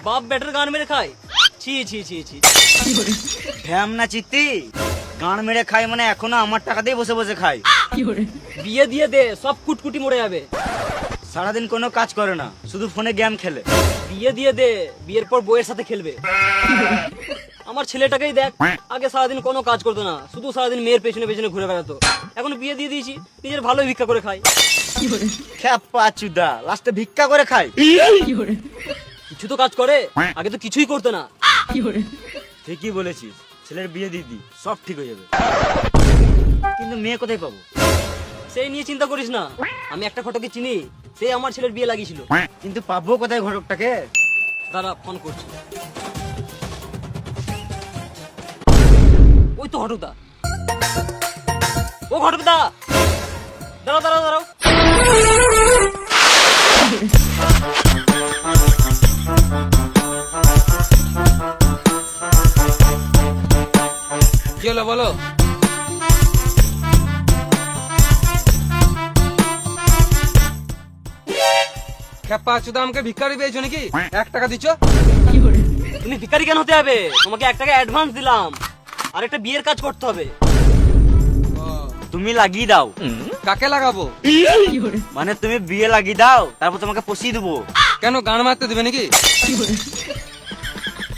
বাপ বেটার গান মেরে খায়, ছি ছি ছি ছি। ঢ্যাম না চিত্তি, গান মেরে খাই মানে এখনো আমার টাকা দিয়ে বসে বসে খাই। বিয়ে দিয়ে দে, সব কুটকুটি মরে যাবে। সারাদিন কোনো কাজ করে না, শুধু ফোনে গেম খেলে। বিয়ে দিয়ে দে, বিয়ের পর বউয়ের সাথে খেলবে। আমার ছেলেটাকেই দেখ, আগে সারাদিন কোনো কাজ করতো না, শুধু সারাদিন মেয়ের পেছনে পেছনে ঘুরে বেড়াতো। এখন বিয়ে দিয়ে দিয়েছি, নিজের ভালোই ভিক্ষা করে খাই। খ্যাপা চুদা, লাস্টে ভিক্ষা করে খাই। কিছু তো কাজ করে, আগে তো কিছুই করতো না। ঠিকই বলেছিস, ছেলের বিয়ে দিয়ে দি, সব ঠিক হয়ে যাবে। কিন্তু মেয়ে কোথায় পাবো? সেই নিয়ে চিন্তা করিস না, আমি একটা ঘটকে চিনি, সেই আমার ছেলের বিয়ে লাগিয়েছিল। কিন্তু পাবো কোথায় ঘটকটাকে? দাঁড়া, ফোন করছি। ওই তো ঘটকদা। ও ঘটকদা, দাঁড়াও দাঁড়াও দাঁড়াও। কি হলো বলো? খেপা চুদা, আমাকে ভিক্ষারি পেয়েছো নাকি? 1 টাকা দিচ্ছ? তুমি ভিখারি কেন হতে হবে? তোমাকে 1 টাকা অ্যাডভান্স দিলাম, আর একটা বিয়ের কাজ করতে হবে। তুমি লাগিয়ে দাও। কাকে লাগাবো? মানে তুমি বিয়ে লাগিয়ে দাও, তারপর তোমাকে পশিয়ে দেবো। কেন, গান মারতে দেবে নাকি?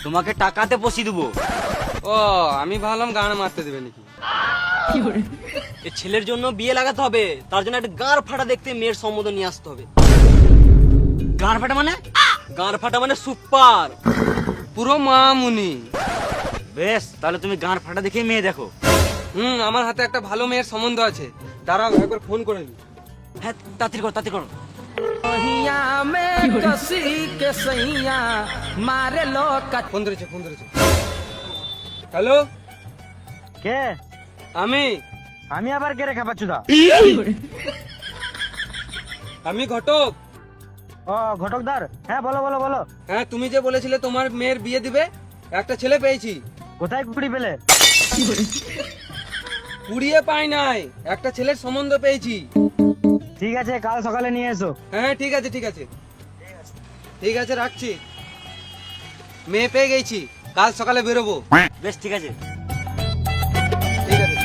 তোমাকে টাকাতে পশিয়ে দেবো। ও, আমি ভাবলাম গান মারতে দেবে নাকি। এই ছেলের জন্য বিয়ে লাগাতে হবে, তার জন্য একটা গাঁড় ফাটা দেখতে মেয়ের সম্বন্ধ নিয়ে আসতে হবে। গান ফাটা মানে? গাঁড় ফাটা মানে সুপার। পুরো মামুনি। বেশ, তাহলে তুমি গান ফাটা দেখে মেয়ে দেখো। আমার হাতে একটা ভালো মেয়ের সম্বন্ধ আছে, দাঁড়াও একবার ফোন করে নি। হ্যাঁ, তাড়াতাড়ি করো, তাড়াতাড়ি করো। ফোন ধরেছে, ফোন ধরেছে। হ্যালো, কে? আমি আমি আবার কে রে খাপাচ্ছুদা? আমি ঘটক। ও ঘটকদার, হ্যাঁ বলো বলো বলো। হ্যাঁ, তুমি যে বলেছিলে তোমার মেয়ের বিয়ে দিবে, একটা ছেলে পেয়েছি। কোথায় কুকুরি পেলে? পুড়িয়ে পাই নাই, একটা ছেলের সম্বন্ধ পেয়েছি। ঠিক আছে, কাল সকালে নিয়ে এসো। হ্যাঁ ঠিক আছে, ঠিক আছে, ঠিক আছে, রাখছি। মেয়ে পেয়ে গেছি, কাল সকালে বেরোবো। বেশ, ঠিক আছে। ঠিক আছে।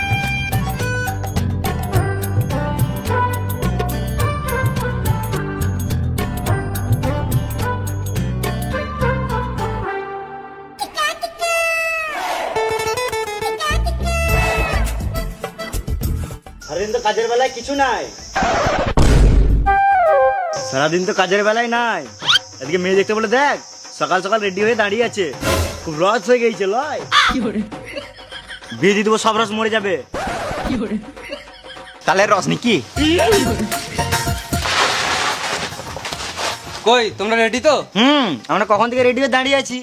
সারাদিন তো কাজের বেলায় কিছু নাই। সারাদিন তো কাজের বেলায় নাই, আজকে মেয়ে দেখতে বলে দেখ, সকাল সকাল রেডি হয়ে দাঁড়িয়ে আছে। খুব রস হয়ে গেছে লয়। বিয়ে দিয়ে দেবো, সব রস মরে যাবে। তালের রস নাকি? কই, তোমরা রেডি তো? আমরা কখন থেকে রেডি হয়ে দাঁড়িয়ে আছি।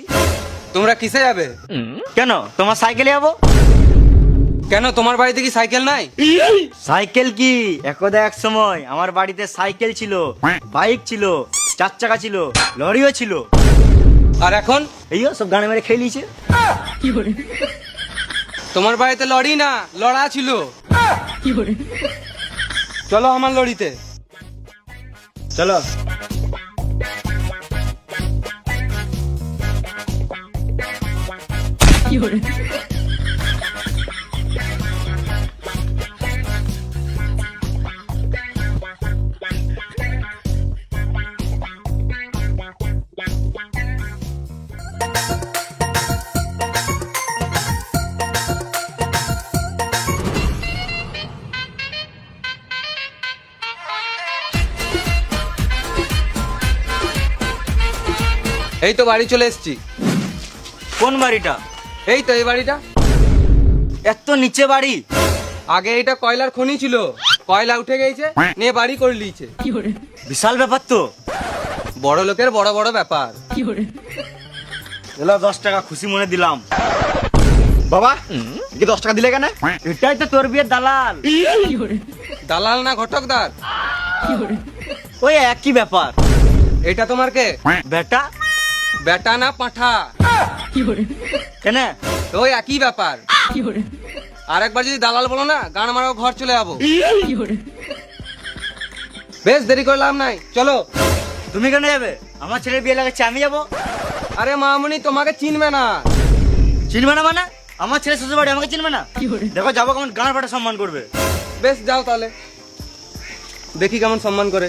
তোমরা কিসে যাবে? কেন, তোমার সাইকেলে যাবো। কেন, তোমার বাড়িতে কি সাইকেল নাই? সাইকেল কি, একদা এক সময় আমার বাড়িতে সাইকেল ছিল, বাইক ছিল, 4 চাকা ছিল, লরিও ছিল। আর এখন? এই সব গানে মেরে খেয়ে নিয়েছে। তোমার বাড়িতে লরি না, লড়া ছিল। চলো আমার লরিতে। চলো। এই তো বাড়ি চলে এসেছি। কোন বাড়িটা? এই তো এই বাড়িটা। এত নিচে বাড়ি? আগে এটা কয়লার খনি ছিল, কয়লা উঠে গেছে, নিয়ে বাড়ি করে লিয়েছে। বিশাল ব্যাপার তো। বড় লোকের বড় বড় ব্যাপার। এলো 10 টাকা, খুশি মনে দিলাম। বাবা, কি 10 টাকা দিলে কেন? এটাই তো তোর বিয়ের দালাল। দালাল না ঘটকদার? ওই একই ব্যাপার। এটা তোমার কে? বেটা। বেটা না পাঠা? কেন? ওই একই ব্যাপার। আরেকবার যদি দালাল বলো না, গান মারাও, ঘর চলে যাবো। বেশ দেরি করলাম নাই, চলো। তুমি কেন যাবে? আমার ছেলের বিয়ে লাগাচ্ছে, আমি যাবো। আরে মামুনি তোমাকে চিনবে না। চিনবে না মানে? আমার ছেলে শ্বশুর বাড়ি, আমাকে চিনবে না? দেখো যাবো কেমন গান ফাটা সম্মান করবে। বেশ যাও তাহলে, দেখি কেমন সম্মান করে।